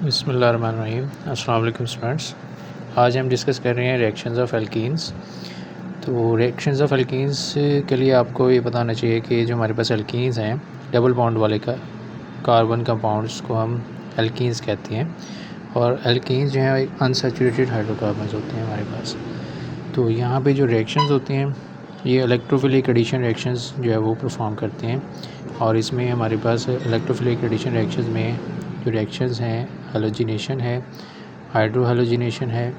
बिस्मिल्लाहिर्रहमानिर्रहीम। अस्सलाम वालेकुम स्टूडेंट्स। आज हम डिस्कस कर रहे हैं रिएक्शंस ऑफ एल्कीन्स। तो रिएक्शंस ऑफ एल्कीन्स के लिए आपको ये बताना चाहिए कि जो हमारे पास एल्कीन्स हैं डबल बॉन्ड वाले का कार्बन कंपाउंड्स को हम एल्कीन्स कहते हैं, और एल्कीन्स जो हैं एक अनसैचुरेटेड हाइड्रोकार्बन्स होते हैं हमारे पास। तो यहाँ पे जो रिएक्शंस होते हैं ये इलेक्ट्रोफिलिक एडिशन रिएक्शंस जो है वो परफॉर्म करते हैं, और इसमें हमारे पास इलेक्ट्रोफिलिक एडिशन रिएक्शंस में जो रिएक्शंस हैं हैलोजिनेशन है, हाइड्रोहैलोजिनेशन है,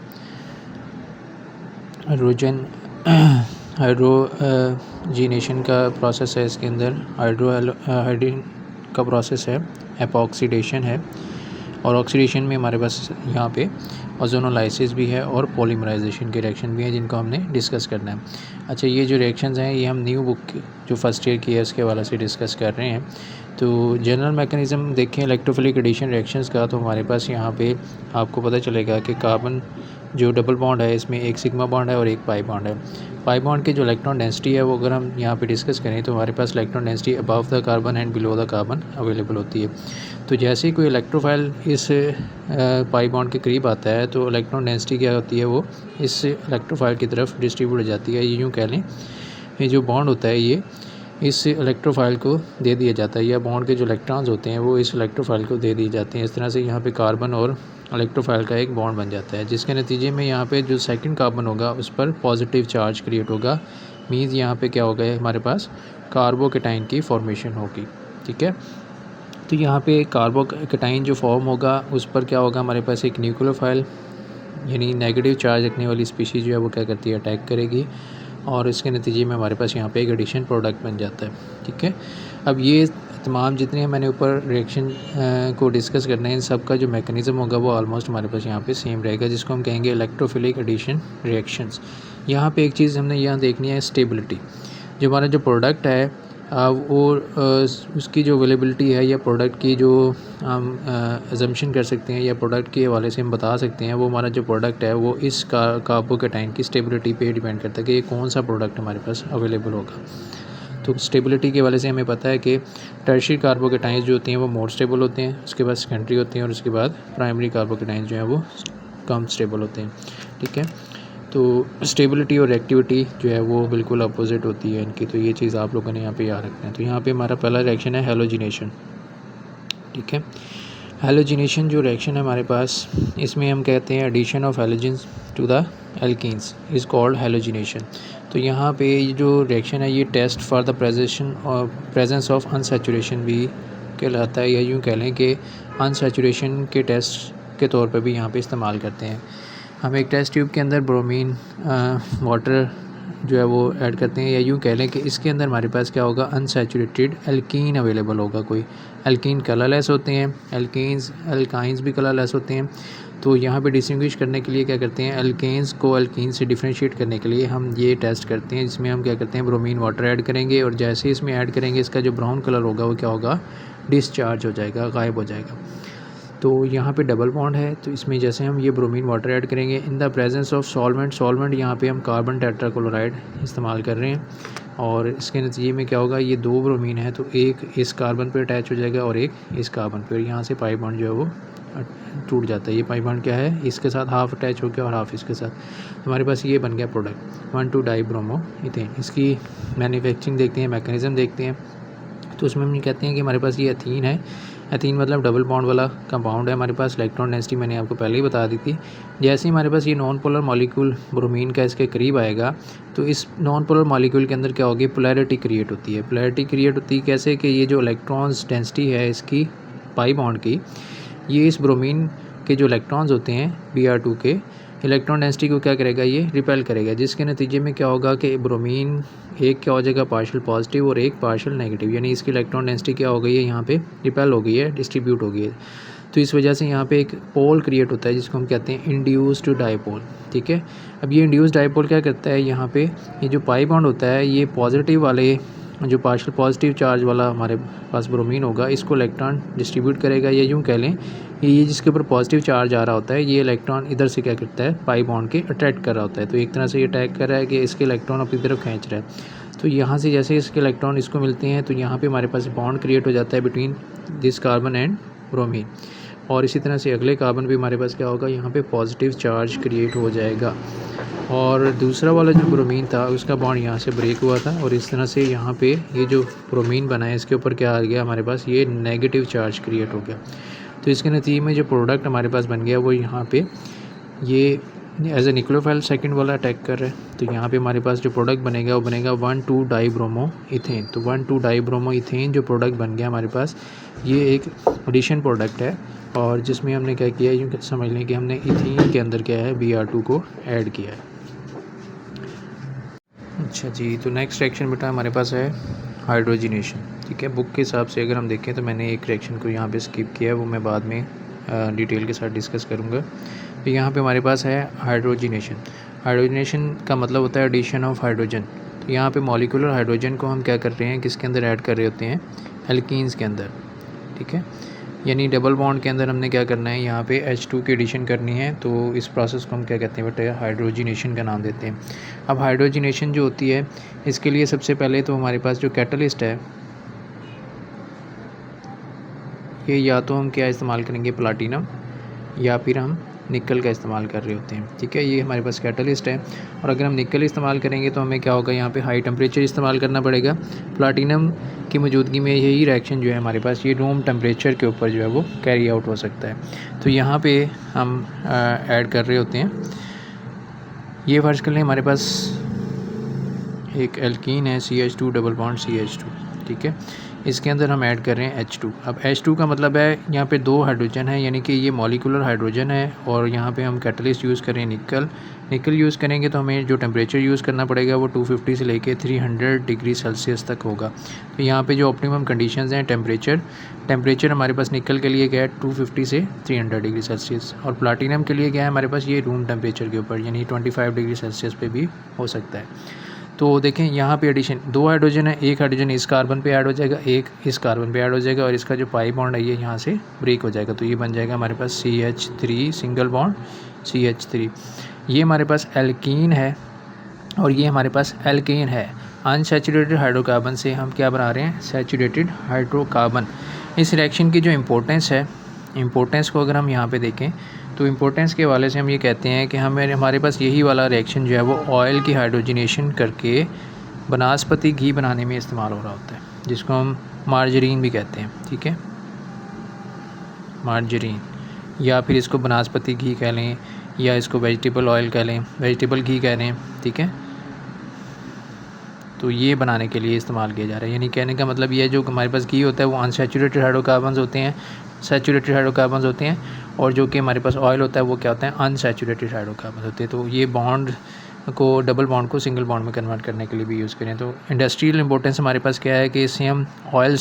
हाइड्रोजीनेशन का प्रोसेस है, इसके अंदर हाइड्रोहाइड्रीन का प्रोसेस है, एपॉक्सीडेशन है, और ऑक्सीडेशन में हमारे पास यहाँ पे ओजोनोलाइसिस भी है और पॉलीमराइजेशन के रिएक्शन भी हैं जिनको हमने डिस्कस करना है। अच्छा, ये जो रिएक्शंस हैं ये हम न्यू बुक जो फर्स्ट ईयर की है उसके हवाले से डिस्कस कर रहे हैं। तो जनरल मैकेनिज़्म देखें इलेक्ट्रोफिलिक एडिशन रिएक्शंस का, तो हमारे पास यहाँ पे आपको पता चलेगा कि कार्बन जो डबल बॉन्ड है इसमें एक सिग्मा बॉन्ड है और एक पाई बॉन्ड है। पाई बॉन्ड की जो इलेक्ट्रॉन डेंसिटी है वो अगर हम यहाँ पे डिस्कस करें तो हमारे पास electron density above the carbon and below the carbon available होती है। तो जैसे ही कोई इलेक्ट्रोफाइल इस पाई बॉन्ड के करीब आता है तो इलेक्ट्रॉन डेंसिटी क्या होती है वो इस इलेक्ट्रोफाइल की तरफ डिस्ट्रीब्यूट हो जाती है। ये यूँ कह लें, ये जो बॉन्ड होता है ये इस इलेक्ट्रोफाइल को दे दिया जाता है, या बॉन्ड के जो इलेक्ट्रॉन्स होते हैं वो इस इलेक्ट्रोफाइल को दे दिए जाते हैं। इस तरह से यहाँ पे कार्बन और इलेक्ट्रोफाइल का एक बॉन्ड बन जाता है, जिसके नतीजे में यहाँ पे जो सेकंड कार्बन होगा उस पर पॉजिटिव चार्ज क्रिएट होगा। मीन्स यहाँ पे क्या होगा, हमारे पास कार्बोकेटाइन की फॉर्मेशन होगी। ठीक है, तो यहाँ पे कार्बोकेटाइन जो फॉर्म होगा उस पर क्या होगा, हमारे पास एक न्यूक्लियोफाइल यानी नेगेटिव चार्ज रखने वाली स्पीशीज़ जो है वो क्या करती है, अटैक करेगी, और इसके नतीजे में हमारे पास यहाँ पे एक एडिशन प्रोडक्ट बन जाता है। ठीक है, अब ये तमाम जितने मैंने ऊपर रिएक्शन को डिस्कस करना है इन सब का जो मैकेनिज़्म होगा वो ऑलमोस्ट हमारे पास यहाँ पे सेम रहेगा, जिसको हम कहेंगे इलेक्ट्रोफिलिक एडिशन रिएक्शंस। यहाँ पे एक चीज़ हमने यहाँ देखनी है, स्टेबिलिटी। जो हमारा जो प्रोडक्ट है वो उसकी जो अवेलेबिलिटी है या प्रोडक्ट की जो हम अजम्पशन कर सकते हैं या प्रोडक्ट के हवाले से हम बता सकते हैं, वो हमारा जो प्रोडक्ट है वो इस कार्बोकेटाइन की स्टेबिलिटी पे डिपेंड करता है कि ये कौन सा प्रोडक्ट हमारे पास अवेलेबल होगा। तो स्टेबिलिटी के हवाले से हमें पता है कि टर्शियरी कार्बोकेटाइंस जो होती हैं वो मोर स्टेबल होते हैं, उसके बाद सेकेंडरी होते हैं, और उसके बाद प्राइमरी कार्बोकेटाइंस जो हैं वो कम स्टेबल होते हैं। ठीक है, तो स्टेबिलिटी और एक्टिविटी जो है वो बिल्कुल अपोजिट होती है इनकी, तो ये चीज़ आप लोगों ने यहाँ पे याद रखना है। तो यहाँ पे हमारा पहला रिएक्शन है हैलोजिनेशन। ठीक है, हैलोजिनेशन जो रिएक्शन है हमारे पास, इसमें हम कहते हैं addition of halogens to the alkenes is called halogenation. तो यहाँ पे ये जो रिएक्शन है ये test for the presence of unsaturation भी कहलाता है, या यूँ कह लें कि अनसैचुरेशन के टेस्ट के तौर पर भी यहाँ पे इस्तेमाल करते हैं। हम एक टेस्ट ट्यूब के अंदर ब्रोमीन वाटर जो है वो ऐड करते हैं, या यूँ कह लें कि इसके अंदर हमारे पास क्या होगा, अनसैचुरेटेड एल्कीन अवेलेबल होगा। कोई एल्कीन कलरलेस होते हैं, एल्काइंस भी कलरलेस होते हैं। तो यहाँ पे डिस्टिंग्विश करने के लिए क्या करते हैं, एल्केन्स को एल्कीन से डिफ्रेंशिएट करने के लिए हम ये टेस्ट करते हैं, जिसमें हम क्या करते हैं, ब्रोमीन वाटर ऐड करेंगे, और जैसे ही इसमें ऐड करेंगे इसका जो ब्राउन कलर होगा वो क्या होगा, डिस्चार्ज हो जाएगा, गायब हो जाएगा। तो यहाँ पे डबल बॉन्ड है, तो इसमें जैसे हम ये ब्रोमीन वाटर ऐड करेंगे in the presence of solvent यहाँ पे हम कार्बन टेट्राक्लोराइड इस्तेमाल कर रहे हैं, और इसके नतीजे में क्या होगा, ये दो ब्रोमीन है तो एक इस कार्बन पे अटैच हो जाएगा और एक इस कार्बन पे, और यहाँ से पाई बॉन्ड जो है वो टूट जाता है। ये पाई बॉन्ड क्या है, इसके साथ हाफ अटैच हो गया और हाफ इसके साथ, तो हमारे पास ये बन गया प्रोडक्ट 1,2-डाइब्रोमो इथेन। इसकी मैन्युफैक्चरिंग देखते हैं, मैकेनिज़्म देखते हैं। तो उसमें हम कहते हैं कि हमारे पास ये एथीन है। एथीन मतलब डबल बॉन्ड वाला कंपाउंड है हमारे पास। इलेक्ट्रॉन डेंसिटी मैंने आपको पहले ही बता दी थी। जैसे ही हमारे पास ये नॉन पोलर मॉलिक्यूल ब्रोमीन का इसके करीब आएगा तो इस नॉन पोलर मॉलिक्यूल के अंदर क्या होगी, पोलैरिटी क्रिएट होती है। पोलैरिटी क्रिएट होती है कैसे, कि ये जो इलेक्ट्रॉन्स डेंसिटी है इसकी पाई बॉन्ड की, ये इस ब्रोमीन के जो इलेक्ट्रॉन्स होते हैं Br2 के इलेक्ट्रॉन डेंसिटी को क्या करेगा, ये रिपेल करेगा, जिसके नतीजे में क्या होगा कि ब्रोमीन एक क्या हो जाएगा, पार्शियल पॉजिटिव और एक पार्शियल नेगेटिव, यानी इसकी इलेक्ट्रॉन डेंसिटी क्या हो गई है, यहाँ पे रिपेल हो गई है, डिस्ट्रीब्यूट हो गई है। तो इस वजह से यहाँ पे एक पोल क्रिएट होता है जिसको हम कहते हैं इंड्यूस्ड डाइपोल। ठीक है, अब ये इंड्यूस्ड डाइपोल क्या करता है, यहाँ पे ये जो पाई बॉन्ड होता है ये पॉजिटिव वाले जो पार्शियल पॉजिटिव चार्ज वाला हमारे पास ब्रोमीन होगा इसको इलेक्ट्रॉन डिस्ट्रीब्यूट करेगा, या यूँ कह लें ये जिसके ऊपर पॉजिटिव चार्ज आ रहा होता है ये इलेक्ट्रॉन इधर से क्या करता है, पाई बॉन्ड के अट्रैक्ट कर रहा होता है। तो एक तरह से ये अटैक कर रहा है कि इसके इलेक्ट्रॉन अपनी तरफ खींच रहा है। तो यहाँ से जैसे इसके इलेक्ट्रॉन इसको मिलते हैं तो यहाँ पे हमारे पास बॉन्ड क्रिएट हो जाता है between this carbon and bromine. और इसी तरह से अगले कार्बन पे हमारे पास क्या होगा, यहाँ पे पॉजिटिव चार्ज क्रिएट हो जाएगा। और दूसरा वाला जो ब्रोमीन था उसका बॉन्ड यहाँ से ब्रेक हुआ था और इस तरह से यहाँ पे ये जो ब्रोमीन बना है इसके ऊपर क्या आ गया हमारे पास, ये नेगेटिव चार्ज क्रिएट हो गया। तो इसके नतीजे में जो प्रोडक्ट हमारे पास बन गया वो यहाँ पे ये एज ए न्यूक्लियोफाइल सेकंड वाला अटैक कर रहा है। तो यहाँ पे हमारे पास जो प्रोडक्ट बनेगा वो बनेगा 1,2-डाइब्रोमो इथेन। तो 1,2-डाइब्रोमो इथेन जो प्रोडक्ट बन गया हमारे पास, ये एक एडिशन प्रोडक्ट है और जिसमें हमने क्या किया है, यूँ समझ लें कि हमने इथेन के अंदर क्या है, Br2 को ऐड किया है। अच्छा जी, तो नेक्स्ट रिएक्शन बेटा हमारे पास है हाइड्रोजिनेशन। ठीक है, बुक के हिसाब से अगर हम देखें तो मैंने एक रिएक्शन को यहाँ पे स्किप किया है, वो मैं बाद में डिटेल के साथ डिस्कस करूँगा। तो यहाँ पे हमारे पास है हाइड्रोजिनेशन। हाइड्रोजिनेशन का मतलब होता है एडिशन ऑफ हाइड्रोजन। तो यहाँ पे मॉलिक्यूलर हाइड्रोजन को हम क्या कर रहे हैं, किसके अंदर ऐड कर रहे होते हैं, एल्कीन्स के अंदर। ठीक है, यानी डबल बॉन्ड के अंदर हमने क्या करना है, यहाँ पे H2 की एडिशन करनी है। तो इस प्रोसेस को हम क्या कहते हैं बेटा, हाइड्रोजिनेशन का नाम देते हैं। अब हाइड्रोजिनेशन जो होती है इसके लिए सबसे पहले तो हमारे पास जो कैटलिस्ट है, ये या तो हम क्या इस्तेमाल करेंगे, प्लाटिनम, या फिर हम निकल का इस्तेमाल कर रहे होते हैं। ठीक है, ये हमारे पास कैटलिस्ट है। और अगर हम निकल इस्तेमाल करेंगे तो हमें क्या होगा, यहाँ पे हाई टेम्परेचर इस्तेमाल करना पड़ेगा। प्लाटिनम की मौजूदगी में यही रिएक्शन जो है हमारे पास, ये रूम टेम्परेचर के ऊपर जो है वो कैरी आउट हो सकता है। तो यहाँ पे हम ऐड कर रहे होते हैं, ये फर्ज कर लें हमारे पास एक एल्कीन है CH2 डबल बॉन्ड CH2। ठीक है, इसके अंदर हम ऐड कर रहे हैं H2। अब H2 का मतलब है यहाँ पे 2 हाइड्रोजन है, यानी कि ये मॉलिक्यूलर हाइड्रोजन है। और यहाँ पे हम कैटलिस्ट यूज़ करें निकल यूज़ करेंगे तो हमें जो टेम्परेचर यूज़ करना पड़ेगा वो 250 से लेके 300 डिग्री सेल्सियस तक होगा। तो यहाँ पे जो ऑप्टिमम कंडीशंस हैं, टेम्परेचर हमारे पास निकल के लिए क्या है, 250 से 300 डिग्री सेल्सियस। और प्लाटिनम के लिए क्या है हमारे पास, ये रूम टेम्परेचर के ऊपर यानी 25 डिग्री सेल्सियस पे भी हो सकता है। तो देखें यहाँ पे एडिशन 2 हाइड्रोजन है, एक हाइड्रोजन इस कार्बन पे ऐड हो जाएगा, एक इस कार्बन पे ऐड हो जाएगा और इसका जो पाई बॉन्ड है ये यहाँ से ब्रेक हो जाएगा। तो ये बन जाएगा हमारे पास CH3 सिंगल बॉन्ड CH3। ये हमारे पास एल्कीन है और ये हमारे पास एल्केन है। अनसैचुरेटेड हाइड्रोकार्बन से हम क्या बना रहे हैं, सैचुरेटेड हाइड्रोकार्बन। इस रिएक्शन की जो इम्पोर्टेंस है, इम्पोर्टेंस को अगर हम यहाँ पे देखें तो इम्पोर्टेंस के हवाले से हम ये कहते हैं कि हमारे पास यही वाला रिएक्शन जो है वो ऑयल की हाइड्रोजिनेशन करके बनास्पति घी बनाने में इस्तेमाल हो रहा होता है, जिसको हम मार्जरीन भी कहते हैं। ठीक है, मार्जरीन, या फिर इसको बनास्पति घी कह लें, या इसको वेजिटेबल ऑयल कह लें, वेजिटेबल घी कह लें। ठीक है, तो ये बनाने के लिए इस्तेमाल किया जा रहा है। यानी कहने का मतलब ये है, जो हमारे पास घी होता है वो अनसैचुरेटेड हाइड्रोकार्बन्स होते हैं, सैचुरेटेड हाइड्रोकार्बन्स होते हैं, और जो कि हमारे पास ऑयल होता है वो क्या होता है, अनसैचुरेटेड हाइड्रोकार्बन्स होते हैं। तो ये बॉन्ड को, डबल बॉन्ड को सिंगल बॉन्ड में कन्वर्ट करने के लिए भी यूज़ करें। तो इंडस्ट्रियल इंपॉर्टेंस हमारे पास क्या है कि इससे हम ऑयल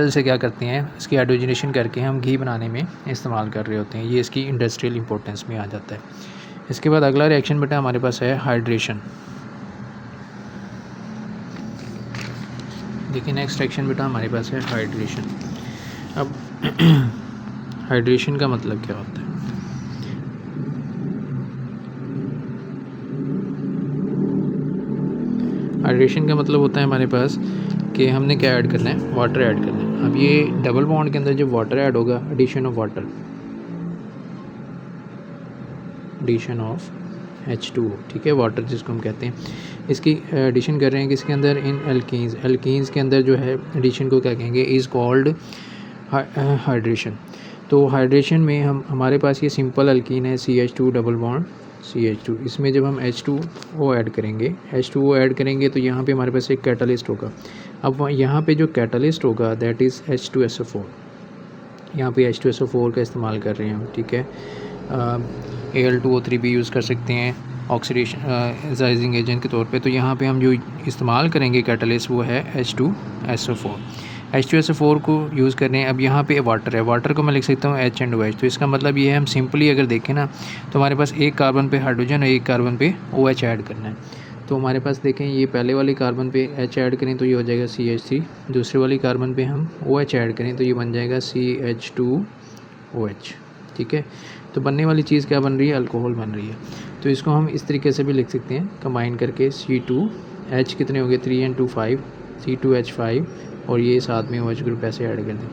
से क्या करते हैं, इसकी हाइड्रोजनेशन करके हम घी बनाने में इस्तेमाल कर रहे होते हैं। ये इसकी इंडस्ट्रियल इंपॉर्टेंस में आ जाता है। इसके बाद अगला रिएक्शन बेटा हमारे पास है हाइड्रेशन। देखिए नेक्स्ट रिएक्शन बेटा हमारे पास है हाइड्रेशन। अब हाइड्रेशन का मतलब क्या होता है, हाइड्रेशन का मतलब होता है हमारे पास कि हमने क्या ऐड करना है, वाटर ऐड करना है। अब ये डबल बॉन्ड के अंदर जब वाटर ऐड होगा, addition of water, addition of H2O, ठीक है, वाटर जिसको हम कहते हैं, इसकी एडिशन कर रहे हैं किसके अंदर, इन एल्कीन्स के अंदर जो है एडिशन को क्या कहेंगे, इज़ कॉल्ड हाइड्रेशन। तो हाइड्रेशन में हमारे पास ये सिंपल एल्कीन है CH2 डबल बॉन्ड CH2, इसमें जब हम H2O ऐड करेंगे तो यहाँ पे हमारे पास एक कैटलिस्ट होगा। अब यहाँ पे जो कैटलिस्ट होगा दैट इज़ H2SO4, यहाँ पे H2SO4 का इस्तेमाल कर रहे हैं हम। ठीक है, Al2O3 भी यूज़ कर सकते हैं ऑक्सीडाइजिंग एजेंट के तौर पे। तो यहाँ पे हम जो इस्तेमाल करेंगे कैटलिस्ट वो है H2SO4 को यूज़ कर रहे हैं। अब यहाँ पे वाटर है, वाटर को मैं लिख सकता हूँ H and OH। तो इसका मतलब ये है, हम सिंपली अगर देखें ना तो हमारे पास एक कार्बन पे हाइड्रोजन और एक कार्बन पे OH ऐड करना है। तो हमारे पास देखें, ये पहले वाले कार्बन पे H ऐड करें तो ये हो जाएगा CH3, दूसरे वाली कार्बन पे हम OH ऐड करें तो ये बन जाएगा CH2OH। ठीक है, तो बनने वाली चीज़ क्या बन रही है, अल्कोहल बन रही है। तो इसको हम इस तरीके से भी लिख सकते हैं, कंबाइन करके C2H कितने हो गए, 3 and 2 5, C2H5, और ये साथ में OH ग्रुप ऐसे ऐड कर दें।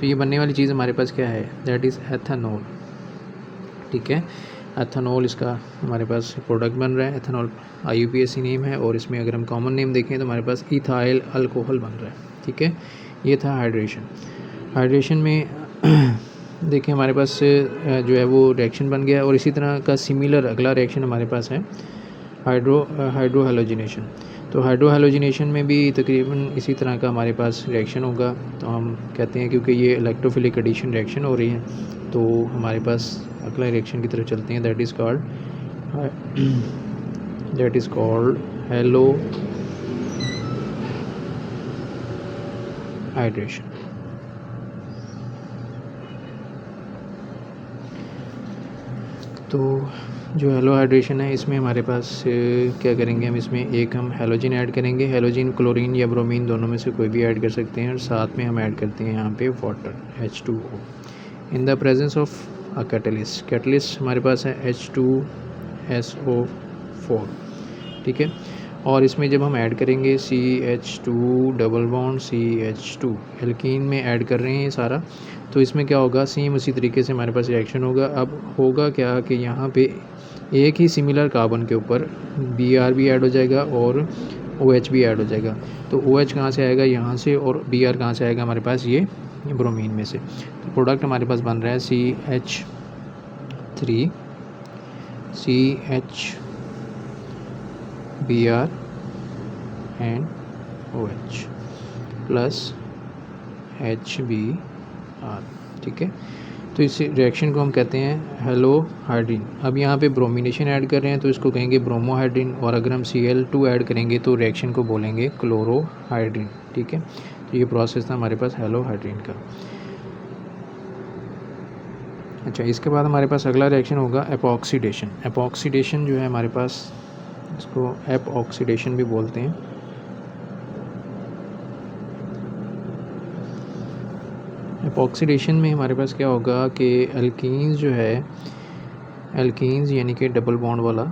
तो ये बनने वाली चीज़ हमारे पास क्या है, दैट इज़ एथेनॉल। ठीक है, एथेनॉल इसका हमारे पास प्रोडक्ट बन रहा है। एथेनॉल IUPAC नेम है, और इसमें अगर हम कॉमन नेम देखें तो हमारे पास इथाइल अल्कोहल बन रहा है। ठीक है, ये था हाइड्रेशन। हाइड्रेशन में देखिए हमारे पास जो है वो रिएक्शन बन गया, और इसी तरह का सिमिलर अगला रिएक्शन हमारे पास है हाइड्रोहैलोजिनेशन। तो हाइड्रोहैलोजिनेशन में भी तकरीबन इसी तरह का हमारे पास रिएक्शन होगा। तो हम कहते हैं क्योंकि ये इलेक्ट्रोफिलिक एडिशन रिएक्शन हो रही है, तो हमारे पास अगला रिएक्शन की तरफ चलते हैं, that is called hello hydration. तो जो हेलो हाइड्रेशन है, इसमें हमारे पास क्या करेंगे, हम इसमें एक हम हेलोजिन ऐड करेंगे। हेलोजिन क्लोरीन या ब्रोमीन दोनों में से कोई भी ऐड कर सकते हैं, और साथ में हम ऐड करते हैं यहाँ पे water H2O in the presence of a catalyst. Catalyst हमारे पास है H2SO4। ठीक है, और इसमें जब हम ऐड करेंगे CH2 double bond CH2, alkene में ऐड कर रहे हैं ये सारा, तो इसमें क्या होगा, सेम उसी तरीके से हमारे पास रिएक्शन होगा। अब होगा क्या कि यहाँ पे एक ही सिमिलर कार्बन के ऊपर Br भी ऐड हो जाएगा और OH भी ऐड हो जाएगा। तो OH कहाँ से आएगा, यहाँ से, और Br कहाँ से आएगा, हमारे पास ये ब्रोमीन में से। तो प्रोडक्ट हमारे पास बन रहा है CH3 CH Br and OH plus HBr। ठीक है, तो इस रिएक्शन को हम कहते हैं हेलो हाइड्रीन। अब यहाँ पे ब्रोमिनेशन ऐड कर रहे हैं तो इसको कहेंगे ब्रोमोहाइड्रीन, और अगर हम Cl2 ऐड करेंगे तो रिएक्शन को बोलेंगे क्लोरोहाइड्रीन। ठीक है, तो ये प्रोसेस था हमारे पास हेलो हाइड्रीन का। अच्छा, इसके बाद हमारे पास अगला रिएक्शन होगा एपॉक्सीडेशन। एपॉक्सीडेशन जो है हमारे पास, इसको एपॉक्सीडेशन भी बोलते हैं। एपॉक्सीडेशन में हमारे पास क्या होगा कि एल्कीन्स जो है, एल्कीन्स यानी कि डबल बॉन्ड वाला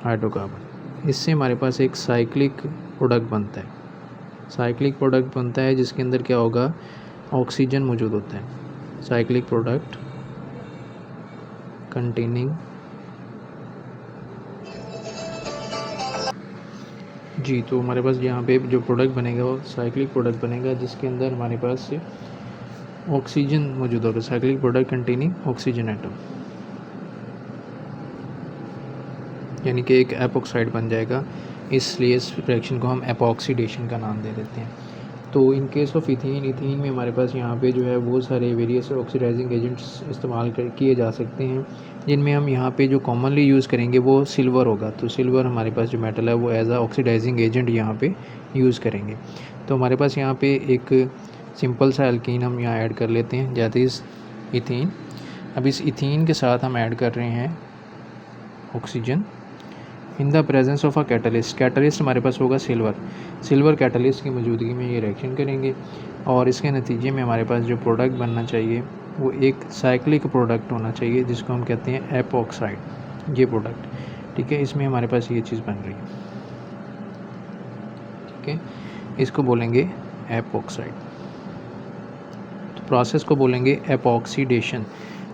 हाइड्रोकार्बन, इससे हमारे पास एक साइक्लिक प्रोडक्ट बनता है। साइक्लिक प्रोडक्ट बनता है जिसके अंदर क्या होगा, ऑक्सीजन मौजूद होता है। साइक्लिक प्रोडक्ट कंटेनिंग जी, तो हमारे पास यहाँ पे जो प्रोडक्ट बनेगा वो साइक्लिक प्रोडक्ट बनेगा जिसके अंदर हमारे पास ऑक्सीजन मौजूद होगा। Cyclic product containing oxygen atom, यानी कि एक एपॉक्साइड बन जाएगा। इसलिए इस रिएक्शन को हम एपॉक्सीडेशन का नाम दे देते हैं। तो in case of ethene, ethene में हमारे पास यहाँ पे जो है वो सारे वेरियस ऑक्सीडाइजिंग एजेंट्स इस्तेमाल किए जा सकते हैं, जिनमें हम यहाँ पे जो कॉमनली यूज़ करेंगे वो सिल्वर होगा। तो सिल्वर हमारे पास जो मेटल है वो एज आ ऑक्सीडाइजिंग एजेंट यहाँ पे यूज़ करेंगे। तो हमारे पास यहाँ पे एक सिंपल सा एल्कीन हम यहाँ ऐड कर लेते हैं, दैट इज़ इथीन। अब इस इथीन के साथ हम ऐड कर रहे हैं oxygen in the presence of a catalyst. Catalyst हमारे पास होगा सिल्वर। सिल्वर कैटलिस्ट की मौजूदगी में ये रिएक्शन करेंगे, और इसके नतीजे में हमारे पास जो प्रोडक्ट बनना चाहिए वो एक साइक्लिक प्रोडक्ट होना चाहिए, जिसको हम कहते हैं एपॉक्साइड, ये प्रोडक्ट। ठीक है, इसमें हमारे पास ये चीज़ बन रही है। ठीक है, इसको बोलेंगे एपॉक्साइड। तो प्रोसेस को बोलेंगे एपॉक्सीडेशन।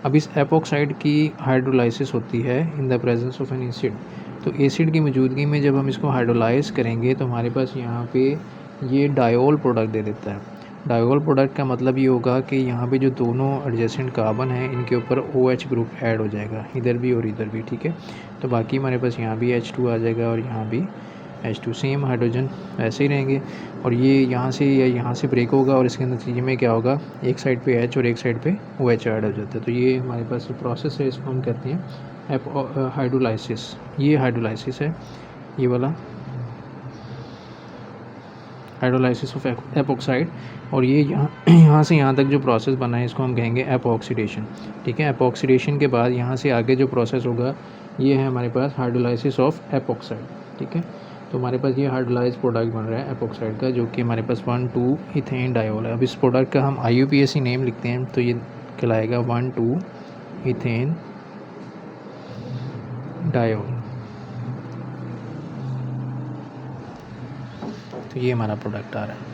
अब इस एपॉक्साइड की हाइड्रोलाइसिस होती है in the presence of N acid. तो एसिड की मौजूदगी में जब हम इसको हाइड्रोलाइज करेंगे तो हमारे पास यहाँ पे ये डायोल प्रोडक्ट दे देता है। डायोल प्रोडक्ट का मतलब ये होगा कि यहाँ पे जो दोनों एडजेसेंट कार्बन हैं इनके ऊपर OH ग्रुप ऐड हो जाएगा, इधर भी और इधर भी। ठीक है, तो बाकी हमारे पास यहाँ भी H2 आ जाएगा और यहाँ भी H2, सेम हाइड्रोजन ऐसे ही रहेंगे, और ये यहाँ से या यहाँ से ब्रेक होगा, और इसके नतीजे में क्या होगा, एक साइड पे H और एक साइड पे OH ऐड हो जाता है। तो ये हमारे पास प्रोसेस है, इसको हम कहते हैं हाइड्रोलाइसिस। ये हाइड्रोलाइसिस है, ये वाला हाइड्रोलाइसिस ऑफ एपॉक्साइड। और ये यहाँ से यहाँ तक जो प्रोसेस बना है इसको हम कहेंगे एपॉक्सीडेशन। ठीक है, एपॉक्सीडेशन के बाद यहाँ से आगे जो प्रोसेस होगा ये है हमारे पास हाइड्रोलाइसिस ऑफ एपॉक्साइड। ठीक है, तो हमारे पास ये हाइड्रोलाइज प्रोडक्ट बन रहा है एपॉक्साइड का, जो कि हमारे पास 1,2 इथेन डायोल है। अब इस प्रोडक्ट का हम IUPAC नेम लिखते हैं, तो ये कहलाएगा 1,2 इथेन डायोल। तो ये हमारा प्रोडक्ट आ रहा है।